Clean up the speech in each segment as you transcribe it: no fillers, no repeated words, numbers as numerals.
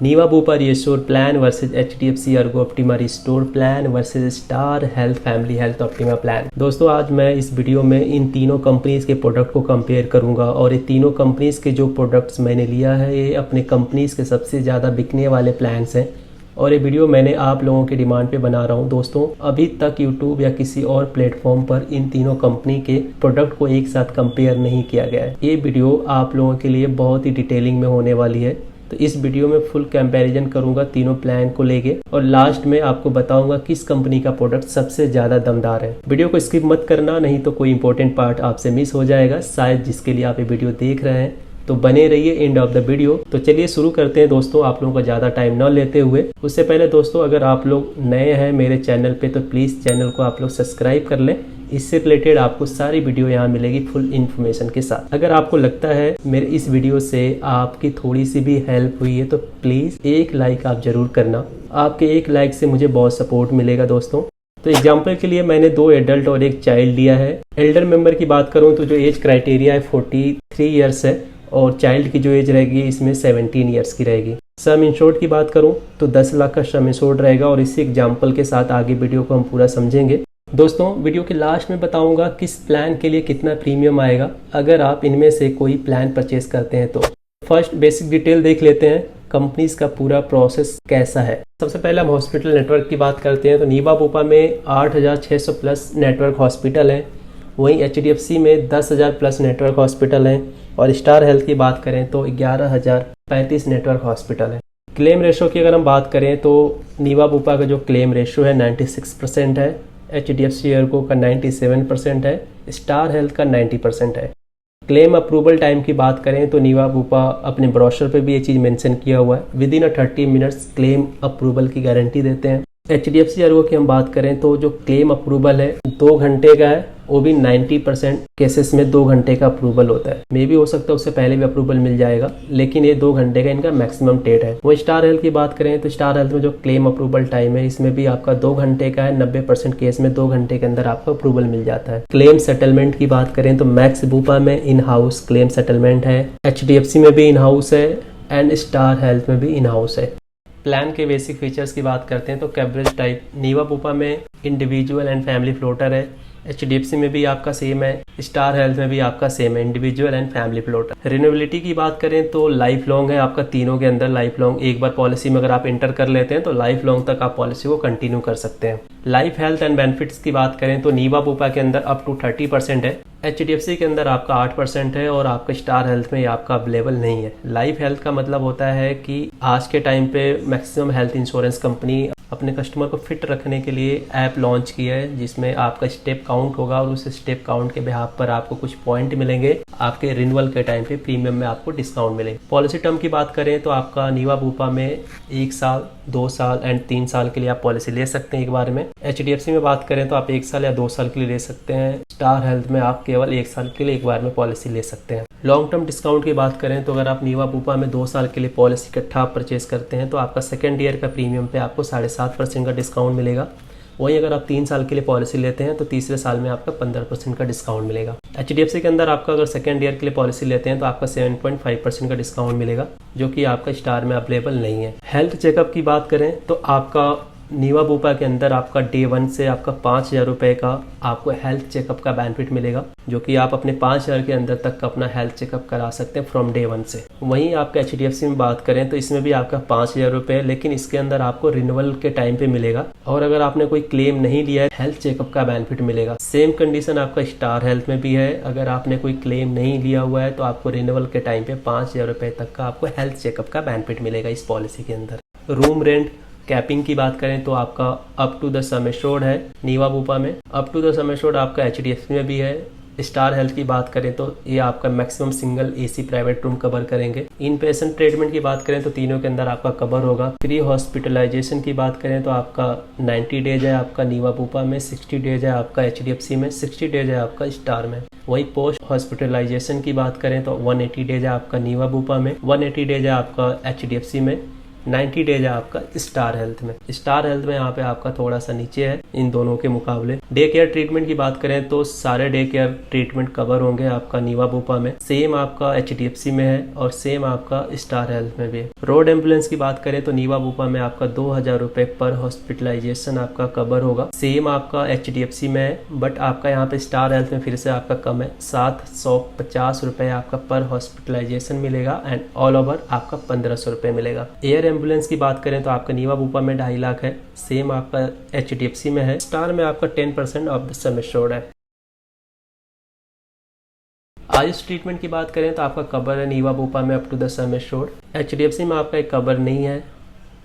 नीवा Bupa reassure plan versus HDFC Ergo Optima Restore plan versus Star Health Family Health Optima plan. दोस्तों आज मैं इस video में इन तीनों कंपनीज के प्रोडक्ट को कंपेयर करूंगा और ये तीनों कंपनीज के जो प्रोडक्ट्स मैंने लिया है ये अपने कंपनीज के सबसे ज़्यादा बिकने वाले प्लान्स हैं और ये वीडियो मैंने आप लोगों की डिमांड पे बना रहा हूँ। दोस्तों अभी तक यूट्यूब या किसी और प्लेटफॉर्म पर इन तीनों कंपनी के प्रोडक्ट को एक साथ कंपेयर नहीं किया गया है। ये वीडियो आप लोगों के लिए बहुत ही डिटेलिंग में होने वाली है, तो इस वीडियो में फुल कंपैरिजन करूंगा तीनों प्लान को लेके और लास्ट में आपको बताऊंगा किस कंपनी का प्रोडक्ट सबसे ज़्यादा दमदार है। वीडियो को स्किप मत करना, नहीं तो कोई इंपॉर्टेंट पार्ट आपसे मिस हो जाएगा शायद, जिसके लिए आप ये वीडियो देख रहे हैं। तो बने रहिए एंड ऑफ द वीडियो। तो चलिए शुरू करते हैं दोस्तों, आप लोगों का ज़्यादा टाइम न लेते हुए। उससे पहले दोस्तों अगर आप लोग नए हैं मेरे चैनल पे तो प्लीज़ चैनल को आप लोग सब्सक्राइब कर लें। इससे रिलेटेड आपको सारी वीडियो यहाँ मिलेगी फुल इन्फॉर्मेशन के साथ। अगर आपको लगता है मेरे इस वीडियो से आपकी थोड़ी सी भी हेल्प हुई है तो प्लीज़ एक लाइक आप ज़रूर करना। आपके एक लाइक से मुझे बहुत सपोर्ट मिलेगा दोस्तों। तो एग्जाम्पल के लिए मैंने 2 एडल्ट और 1 चाइल्ड लिया है। एल्डर मेंबर की बात करूँ तो जो एज क्राइटेरिया है 43 ईयर्स है और चाइल्ड की जो एज रहेगी इसमें 17 ईयर्स की रहेगी। सम इंश्योर्ड की बात करूं तो 10 लाख का सम इंश्योर्ड रहेगा और इसी एग्जाम्पल के साथ आगे वीडियो को हम पूरा समझेंगे। दोस्तों वीडियो के लास्ट में बताऊंगा किस प्लान के लिए कितना प्रीमियम आएगा अगर आप इनमें से कोई प्लान परचेज करते हैं तो। फर्स्ट बेसिक डिटेल देख लेते हैं कंपनीज का पूरा प्रोसेस कैसा है। सबसे पहले हम हॉस्पिटल नेटवर्क की बात करते हैं तो नीवा बूपा में 8600 प्लस नेटवर्क हॉस्पिटल है, वहीं HDFC में 10,000 प्लस नेटवर्क हॉस्पिटल हैं और स्टार हेल्थ की बात करें तो 11,035 नेटवर्क हॉस्पिटल है। क्लेम रेशो की अगर हम बात करें तो नीवा बूपा का जो क्लेम रेशो है 96% है, HDFC अर्गो का 97% है, स्टार हेल्थ का 90% है। क्लेम अप्रूवल टाइम की बात करें तो नीवा बूपा अपने ब्रोशर पे भी ये चीज़ मेंशन किया हुआ है, विदिन 30 मिनट्स क्लेम अप्रूवल की गारंटी देते हैं। HDFC अर्गो की हम बात करें तो जो क्लेम अप्रूवल है 2 घंटे का है, वो भी 90% केसेस में 2 घंटे का अप्रूवल होता है। मे भी हो सकता है उससे पहले भी अप्रूवल मिल जाएगा, लेकिन ये 2 घंटे का इनका मैक्सिमम डेट है। वो स्टार हेल्थ की बात करें तो स्टार हेल्थ में जो क्लेम अप्रूवल टाइम है इसमें भी आपका 2 घंटे का है, 90% केस में 2 घंटे के अंदर आपका अप्रूवल मिल जाता है। क्लेम सेटलमेंट की बात करें तो मैक्स बूपा में इन हाउस क्लेम सेटलमेंट है, HDFC में भी इन हाउस है एंड स्टार हेल्थ में भी इन हाउस है। प्लान के बेसिक फीचर्स की बात करते हैं तो कवरेज टाइप नीवा बूपा में इंडिविजुअल एंड फैमिली फ्लोटर है, HDFC में भी आपका सेम है, स्टार हेल्थ में भी आपका सेम है, individual and family floater. Renewability की बात करें तो लाइफ लॉन्ग है आपका, तीनों के अंदर लाइफ लॉन्ग। एक बार पॉलिसी में अगर आप इंटर कर लेते हैं तो लाइफ लॉन्ग तक आप पॉलिसी को कंटिन्यू कर सकते हैं। लाइफ हेल्थ एंड बेनिफिट्स की बात करें तो नीवा बूपा के अंदर अप टू 30% है, HDFC के अंदर आपका 8% है और आपका स्टार हेल्थ में आपका अवेलेबल नहीं है। लाइफ हेल्थ का मतलब होता है कि आज के टाइम पे मैक्सिमम हेल्थ इंश्योरेंस कंपनी अपने कस्टमर को फिट रखने के लिए ऐप लॉन्च किया है जिसमें आपका स्टेप काउंट होगा और उस स्टेप काउंट के बिहाफ पर आपको कुछ पॉइंट मिलेंगे, आपके रिन्यूअल के टाइम पे प्रीमियम में आपको डिस्काउंट मिलेगा। पॉलिसी टर्म की बात करें तो आपका नीवा बूपा में 1 साल, 2 साल एंड 3 साल के लिए आप पॉलिसी ले सकते हैं एक बार में। HDFC में बात करें तो आप 1 साल या 2 साल के लिए ले सकते हैं। स्टार हेल्थ में आप केवल 1 साल के लिए एक बार में पॉलिसी ले सकते हैं। लॉन्ग टर्म डिस्काउंट की बात करें तो अगर आप नीवा बूपा में 2 साल के लिए पॉलिसी इकट्ठा परचेज करते हैं तो आपका सेकेंड ईयर का प्रीमियम पे आपको 7.5% का डिस्काउंट मिलेगा। वहीं अगर आप 3 साल के लिए पॉलिसी लेते हैं तो तीसरे साल में आपका 15% का डिस्काउंट मिलेगा। HDFC के अंदर आपका अगर सेकेंड ईयर के लिए पॉलिसी लेते हैं तो आपका 7.5% का डिस्काउंट मिलेगा, जो कि आपका स्टार में अवेलेबल नहीं है। हेल्थ चेकअप की बात करें तो आपका नीवा बूपा के अंदर आपका डे 1 से आपका 5,000 रुपये का आपको हेल्थ चेकअप का बेनिफिट मिलेगा, जो कि आप अपने 5,000 के अंदर तक का अपना हेल्थ चेकअप करा सकते हैं फ्रॉम डे 1 से। वहीं आपका HDFC में बात करें तो इसमें भी आपका 5,000 रुपये, लेकिन इसके अंदर आपको रिन्यूअल के टाइम पे मिलेगा और अगर आपने कोई क्लेम नहीं लिया है हेल्थ चेकअप का बेनिफिट मिलेगा। सेम कंडीशन आपका स्टार हेल्थ में भी है, अगर आपने कोई क्लेम नहीं लिया हुआ है तो आपको रिन्यूअल के टाइम पे 5,000 रुपये तक का आपको हेल्थ चेकअप का बेनिफिट मिलेगा इस पॉलिसी के अंदर। रूम रेंट कैपिंग की बात करें तो आपका up to the sum assured है नीवा बूपा में, up to the sum assured आपका HDFC में भी है। स्टार हेल्थ की बात करें तो ये आपका maximum single AC private room cover करेंगे। इन पेशेंट ट्रीटमेंट की बात करें तो तीनों के अंदर आपका कवर होगा। प्री हॉस्पिटलाइजेशन की बात करें तो आपका 90 डेज है आपका नीवा बूपा में, 60 डेज है आपका HDFC में, 60 डेज है आपका स्टार में। वहीं पोस्ट हॉस्पिटलाइजेशन की बात करें तो 180 डेज है आपका नीवा बूपा में, 180 डेज है आपका HDFC में 90 डेज है आपका स्टार हेल्थ में। स्टार हेल्थ में यहाँ पे आपका थोड़ा सा नीचे है इन दोनों के मुकाबले। डे केयर ट्रीटमेंट की बात करें तो सारे डे केयर ट्रीटमेंट कवर होंगे आपका नीवा बुपा में, सेम आपका HDFC में है और सेम आपका स्टार हेल्थ में भी है। रोड एम्बुलेंस की बात करें तो नीवा बुपा में आपका 2000 रुपए पर हॉस्पिटलाइजेशन आपका कवर होगा, सेम आपका HDFC में है, बट आपका यहाँ पे स्टार हेल्थ में फिर से आपका कम है, 750 रुपए आपका पर हॉस्पिटलाइजेशन मिलेगा एंड ऑल ओवर आपका 1500 रुपए मिलेगा। एयर एम्बुलेंस की बात करें तो आपका नीवा बुपा में 2.5 लाख है, सेम आपका HDFC में है। स्टार में आपका 10% ऑफ द सम एश्योर्ड है। आयुष ट्रीटमेंट की बात करें तो आपका कवर है नीवा बुपा में up to the sum assured. HDFC में आपका एक कवर नहीं है।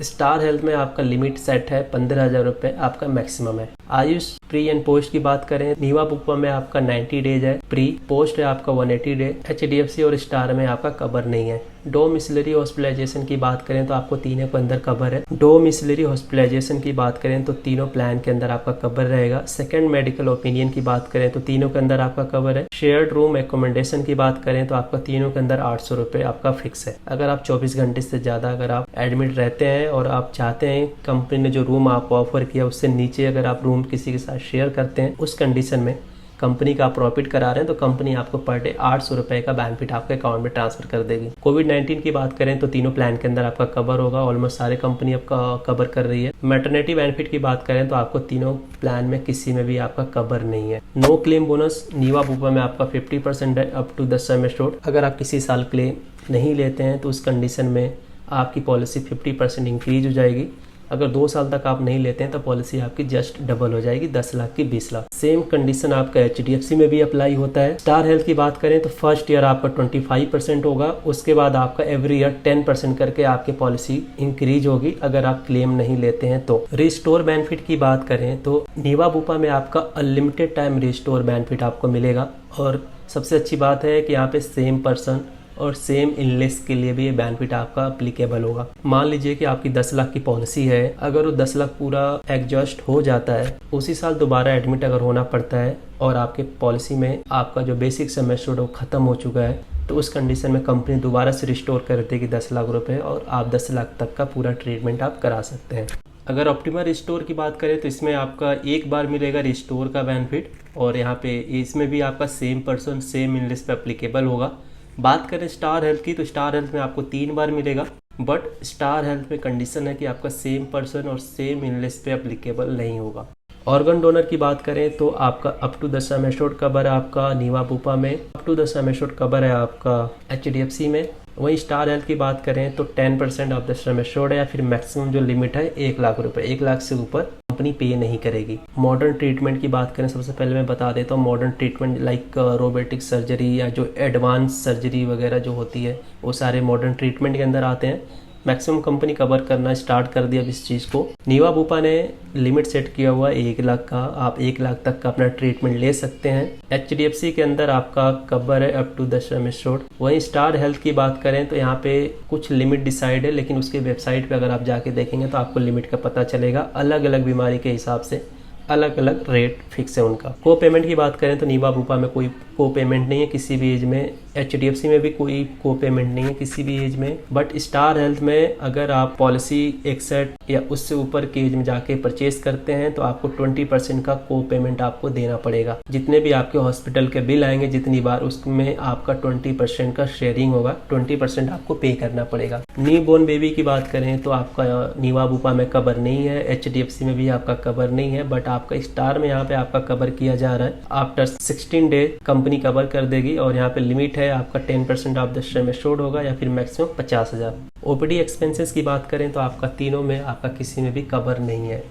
स्टार हेल्थ में आपका लिमिट सेट है 15,000 रुपए आपका मैक्सिमम है। आयुष प्री एंड पोस्ट की बात करें नीवा बुपा में आपका 90 डेज है, प्री पोस्ट है आपका 180 डे। HDFC और स्टार में आपका कवर नहीं है। डोमिसलरी हॉस्पिटलाइजेशन की बात करें तो आपको तीनों के अंदर कवर है। डोमिसलरी हॉस्पिटलाइजेशन की बात करें तो तीनों प्लान के अंदर आपका कवर रहेगा। सेकंड मेडिकल ओपिनियन की बात करें तो तीनों के अंदर आपका कवर है। शेयर्ड रूम एकोमोडेशन की बात करें तो आपका तीनों के अंदर 800 रुपए आपका फिक्स है। अगर आप 24 घंटे से ज्यादा अगर आप एडमिट रहते हैं और आप चाहते हैं कंपनी ने जो रूम आपको ऑफर किया उससे नीचे अगर आप रूम किसी के साथ शेयर करते हैं, उस कंडीशन में कंपनी का आप प्रॉफिट करा रहे हैं तो कंपनी आपको पर डे 800 रुपए का बेनिफिट आपके अकाउंट में ट्रांसफर कर देगी। कोविड-19 की बात करें तो तीनों प्लान के अंदर आपका कवर होगा, ऑलमोस्ट सारे कंपनी आपका कवर कर रही है। मैटरनिटी बेनिफिट की बात करें तो आपको तीनों प्लान में किसी में भी आपका कवर नहीं है। No claim bonus Niva Bupa में आपका 50% है up to the sum assured. अगर आप किसी साल क्लेम नहीं लेते हैं तो उस कंडीशन में आपकी पॉलिसी 50% इंक्रीज हो जाएगी। अगर 2 साल तक आप नहीं लेते हैं तो पॉलिसी आपकी जस्ट डबल हो जाएगी, 10 लाख की 20 लाख। सेम कंडीशन आपका HDFC में भी अप्लाई होता है। स्टार हेल्थ की बात करें तो फर्स्ट ईयर आपका 25% होगा, उसके बाद आपका एवरी ईयर 10% करके आपकी पॉलिसी इंक्रीज होगी अगर आप क्लेम नहीं लेते हैं तो। रिस्टोर बेनिफिट की बात करें तो नीवा बुपा में आपका अनलिमिटेड टाइम रिस्टोर बेनिफिट आपको मिलेगा और सबसे अच्छी बात है कि यहाँ पे सेम पर्सन और सेम इलनेस के लिए भी ये बेनिफिट आपका अप्लीकेबल होगा। मान लीजिए कि आपकी 10 लाख की पॉलिसी है, अगर वो 10 लाख पूरा एडजस्ट हो जाता है, उसी साल दोबारा एडमिट अगर होना पड़ता है और आपके पॉलिसी में आपका जो बेसिक सम एश्योर्ड वो खत्म हो चुका है, तो उस कंडीशन में कंपनी दोबारा से रिस्टोर कर देगी 10 लाख रुपए और आप 10 लाख तक का पूरा ट्रीटमेंट आप करा सकते हैं। अगर ऑप्टिमा रिस्टोर की बात करें तो इसमें आपका एक बार मिलेगा रिस्टोर का बेनिफिट और यहाँ पे इसमें भी आपका सेम पर्सन सेम इलनेस पे अप्लीकेबल होगा। बात करें स्टार हेल्थ की तो स्टार हेल्थ में आपको 3 बार मिलेगा, बट स्टार हेल्थ में कंडीशन है कि आपका सेम पर्सन और सेम इलनेस पे अप्लीकेबल नहीं होगा। ऑर्गन डोनर की बात करें तो आपका up to the sum assured cover है आपका नीवा बुपा में, up to the sum assured cover है आपका HDFC में। वहीं स्टार हेल्थ की बात करें तो 10% ऑफ द सम एश्योर्ड है या फिर मैक्सिमम जो लिमिट है 1 लाख रुपए, 1 लाख से ऊपर कंपनी पे नहीं करेगी। मॉडर्न ट्रीटमेंट की बात करें सबसे पहले मैं बता देता हूँ, modern treatment like robotic surgery या जो एडवांस सर्जरी वगैरह जो होती है वो सारे मॉडर्न ट्रीटमेंट के अंदर आते हैं। मैक्सिमम कंपनी कवर करना स्टार्ट कर दिया इस चीज़ को। नीवा बुपा ने लिमिट सेट किया हुआ 1 लाख का, आप 1 लाख तक का अपना ट्रीटमेंट ले सकते हैं। HDFC के अंदर आपका कवर है up to the sum assured. वहीं स्टार हेल्थ की बात करें तो यहाँ पे कुछ लिमिट डिसाइड है, लेकिन उसके वेबसाइट पे अगर आप जाके देखेंगे तो आपको लिमिट का पता चलेगा। अलग अलग बीमारी के हिसाब से अलग अलग रेट फिक्स है उनका। को पेमेंट की बात करें तो नीवा बुपा में कोई को पेमेंट नहीं है किसी भी एज में। HDFC में भी कोई को पेमेंट नहीं है किसी भी एज में। बट स्टार हेल्थ में अगर आप पॉलिसी 61 या उससे ऊपर के एज में जाके परचेज करते हैं तो आपको 20% का को पेमेंट आपको देना पड़ेगा। जितने भी आपके हॉस्पिटल के बिल आएंगे जितनी बार, उसमें आपका 20% का शेयरिंग होगा, 20% आपको पे करना पड़ेगा। न्यू बोर्न बेबी की बात करें तो आपका नीवा बुपा में कवर नहीं है, HDFC में भी आपका कवर नहीं है, बट आपका स्टार में यहाँ पे आपका कवर किया जा रहा है। आफ्टर 16 डे कंपनी कवर कर देगी और यहाँ पे लिमिट है आपका 10% ऑफ द सम एश्योर्ड होगा या फिर मैक्सिमम 50,000। OPD एक्सपेंसेस की बात करें तो आपका तीनों में आपका किसी में भी कवर नहीं है।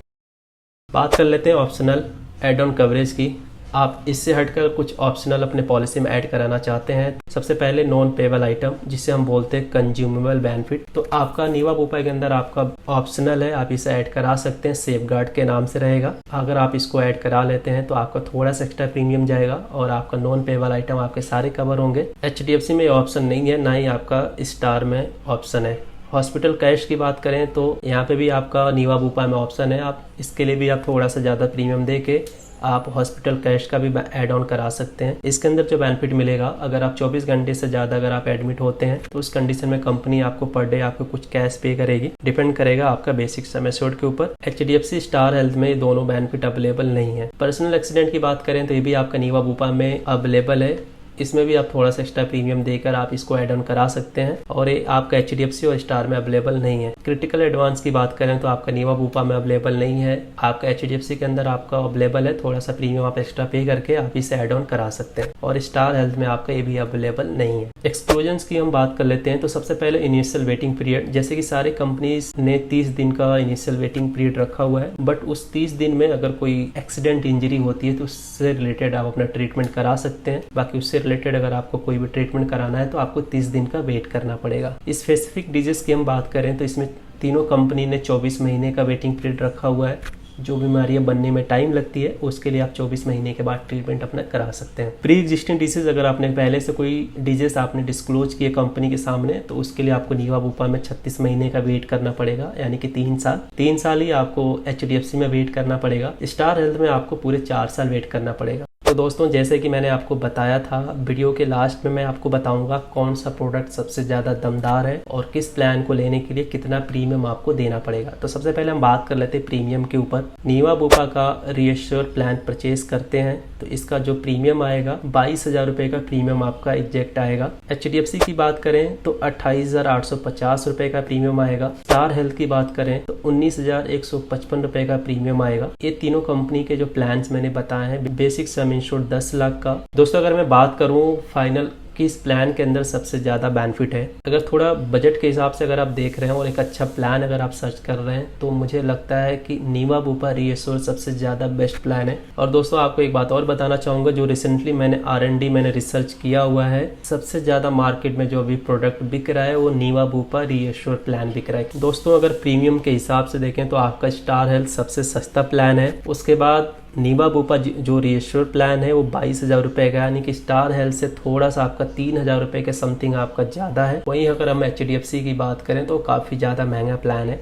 बात कर लेते हैं ऑप्शनल एड ऑन कवरेज की। आप इससे हटकर कुछ ऑप्शनल अपने पॉलिसी में ऐड कराना चाहते हैं। सबसे पहले नॉन पेबल आइटम जिसे हम बोलते हैं कंज्यूमेबल बेनिफिट, तो आपका नीवा बुपा के अंदर आपका ऑप्शनल है, आप इसे ऐड करा सकते हैं, सेफगार्ड के नाम से रहेगा। अगर आप इसको ऐड करा लेते हैं तो आपका थोड़ा सा एक्स्ट्रा प्रीमियम जाएगा और आपका नॉन पेबल आइटम आपके सारे कवर होंगे। HDFC में ऑप्शन नहीं है, ना ही आपका स्टार में ऑप्शन है। हॉस्पिटल कैश की बात करें तो यहाँ पे भी आपका नीवा बुपा में ऑप्शन है, आप इसके लिए भी आप थोड़ा सा ज़्यादा प्रीमियम दे के आप हॉस्पिटल कैश का भी ऐड ऑन करा सकते हैं। इसके अंदर जो बेनिफिट मिलेगा, अगर आप 24 घंटे से ज़्यादा अगर आप एडमिट होते हैं तो उस कंडीशन में कंपनी आपको पर डे आपको कुछ कैश पे करेगी। डिपेंड करेगा आपका बेसिक सम एश्योर्ड के ऊपर। HDFC स्टार हेल्थ में दोनों बेनिफिट अवेलेबल नहीं है। पर्सनल एक्सीडेंट की बात करें तो ये भी आपका नीवा बुपा में अवेलेबल है। इसमें भी आप थोड़ा सा एक्स्ट्रा प्रीमियम देकर आप इसको ऐड ऑन करा सकते हैं और ये आपका HDFC और स्टार में अवेलेबल नहीं है। क्रिटिकल एडवांस की बात करें तो आपका नीवा बुपा में अवेलेबल नहीं है। आपका HDFC के अंदर आपका अवेलेबल है, थोड़ा सा प्रीमियम आप एक्स्ट्रा पे करके आप इसे ऐड ऑन करा सकते हैं और स्टार हेल्थ में आपका ये भी अवेलेबल नहीं है। एक्सक्लूजन्स की हम बात कर लेते हैं तो सबसे पहले इनिशियल वेटिंग पीरियड, जैसे कि सारे कंपनीज ने 30 दिन का इनिशियल वेटिंग पीरियड रखा हुआ है, बट उस 30 दिन में अगर कोई एक्सीडेंट इंजरी होती है तो उससे रिलेटेड आप अपना ट्रीटमेंट करा सकते हैं। बाकी उससे रिलेटेड अगर आपको कोई भी ट्रीटमेंट कराना है तो आपको 30 दिन का वेट करना पड़ेगा। इस स्पेसिफिक डिजीज की हम बात करें तो इसमें तीनों कंपनी ने 24 महीने का वेटिंग पीरियड रखा हुआ है। जो बीमारियां बनने में टाइम लगती है उसके लिए आप 24 महीने के बाद ट्रीटमेंट अपना करा सकते हैं। प्री एग्जिस्टिंग डिजीज, अगर आपने पहले से कोई डिजीज आपने डिस्क्लोज किए कंपनी के सामने तो उसके लिए आपको नीवा बुपा में 36 महीने का वेट करना पड़ेगा, यानी कि 3 साल ही आपको HDFC में वेट करना पड़ेगा। स्टार हेल्थ में आपको पूरे 4 साल वेट करना पड़ेगा। तो दोस्तों, जैसे कि मैंने आपको बताया था, वीडियो के लास्ट में मैं आपको बताऊंगा कौन सा प्रोडक्ट सबसे ज़्यादा दमदार है और किस प्लान को लेने के लिए कितना प्रीमियम आपको देना पड़ेगा। तो सबसे पहले हम बात कर लेते हैं प्रीमियम के ऊपर। नीवा बुपा का रीएश्योर प्लान परचेज करते हैं तो इसका जो प्रीमियम आएगा 22,000 रुपये का प्रीमियम आपका एग्जैक्ट आएगा। HDFC की बात करें तो 28,850 रुपये का प्रीमियम आएगा। स्टार हेल्थ की बात करें तो 19,155 रुपये का प्रीमियम आएगा। ये तीनों कंपनी के जो प्लान्स मैंने बताए हैं, बेसिक सम इंश्योर्ड 10 लाख का। दोस्तों, अगर मैं बात करूं फाइनल कि इस प्लान के अंदर सबसे ज़्यादा बेनिफिट है, अगर थोड़ा बजट के हिसाब से अगर आप देख रहे हैं और एक अच्छा प्लान अगर आप सर्च कर रहे हैं तो मुझे लगता है कि नीवा बुपा रीएश्योर सबसे ज़्यादा बेस्ट प्लान है। और दोस्तों, आपको एक बात और बताना चाहूँगा, जो रिसेंटली मैंने R&D मैंने रिसर्च किया हुआ है, सबसे ज़्यादा मार्केट में जो अभी प्रोडक्ट बिक रहा है वो नीवा बुपा रीएश्योर प्लान बिक रहा है। दोस्तों, अगर प्रीमियम के हिसाब से देखें तो आपका स्टार हेल्थ सबसे सस्ता प्लान है। उसके बाद नीवा बुपा जो रीएश्योर प्लान है वो 22,000 रुपये का, यानी कि स्टार हेल्थ से थोड़ा सा आपका 3,000 रुपये के समथिंग आपका ज़्यादा है। वहीं अगर हम HDFC की बात करें तो काफ़ी ज़्यादा महंगा प्लान है।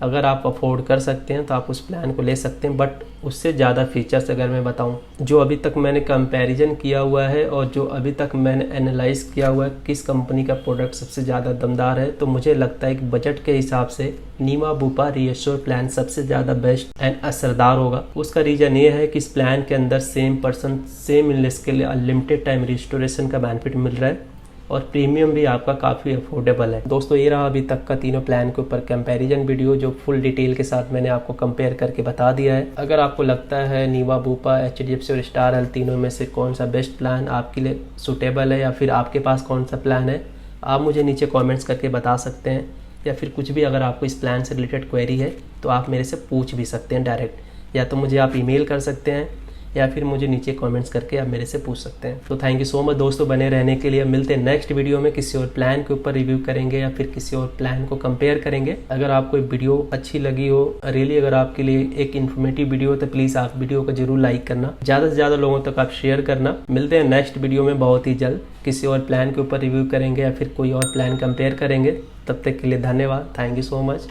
अगर आप अफोर्ड कर सकते हैं तो आप उस प्लान को ले सकते हैं, बट उससे ज़्यादा फीचर्स अगर मैं बताऊं, जो अभी तक मैंने कंपैरिजन किया हुआ है और जो अभी तक मैंने एनालाइज किया हुआ है किस कंपनी का प्रोडक्ट सबसे ज़्यादा दमदार है, तो मुझे लगता है कि बजट के हिसाब से नीवा बुपा रीएश्योर प्लान सबसे ज़्यादा बेस्ट एंड असरदार होगा। उसका रीज़न ये है कि इस प्लान के अंदर सेम पर्सन सेम इलनेस के लिए अनलिमिटेड टाइम रिस्टोरेशन का बेनिफिट मिल रहा है और प्रीमियम भी आपका काफ़ी अफोर्डेबल है। दोस्तों, ये रहा अभी तक का तीनों प्लान के ऊपर कंपैरिजन वीडियो, जो फुल डिटेल के साथ मैंने आपको कंपेयर करके बता दिया है। अगर आपको लगता है नीवा बुपा, HDFC और स्टार हेल्थ तीनों में से कौन सा बेस्ट प्लान आपके लिए सूटेबल है या फिर आपके पास कौन सा प्लान है, आप मुझे नीचे कॉमेंट्स करके बता सकते हैं। या फिर कुछ भी अगर आपको इस प्लान से रिलेटेड क्वेरी है तो आप मेरे से पूछ भी सकते हैं डायरेक्ट, या तो मुझे आप ईमेल कर सकते हैं या फिर मुझे नीचे कमेंट्स करके आप मेरे से पूछ सकते हैं। तो थैंक यू सो मच दोस्तों, बने रहने के लिए। मिलते हैं नेक्स्ट वीडियो में, किसी और प्लान के ऊपर रिव्यू करेंगे या फिर किसी और प्लान को कंपेयर करेंगे। अगर आपको वीडियो अच्छी लगी हो, रियली अगर आपके लिए एक इन्फॉर्मेटिव वीडियो हो, तो प्लीज़ आप वीडियो को जरूर लाइक करना, ज़्यादा से ज़्यादा लोगों तक आप शेयर करना। मिलते हैं नेक्स्ट वीडियो में बहुत ही जल्द, किसी और प्लान के ऊपर रिव्यू करेंगे या फिर कोई और प्लान कंपेयर करेंगे। तब तक के लिए धन्यवाद, थैंक यू सो मच।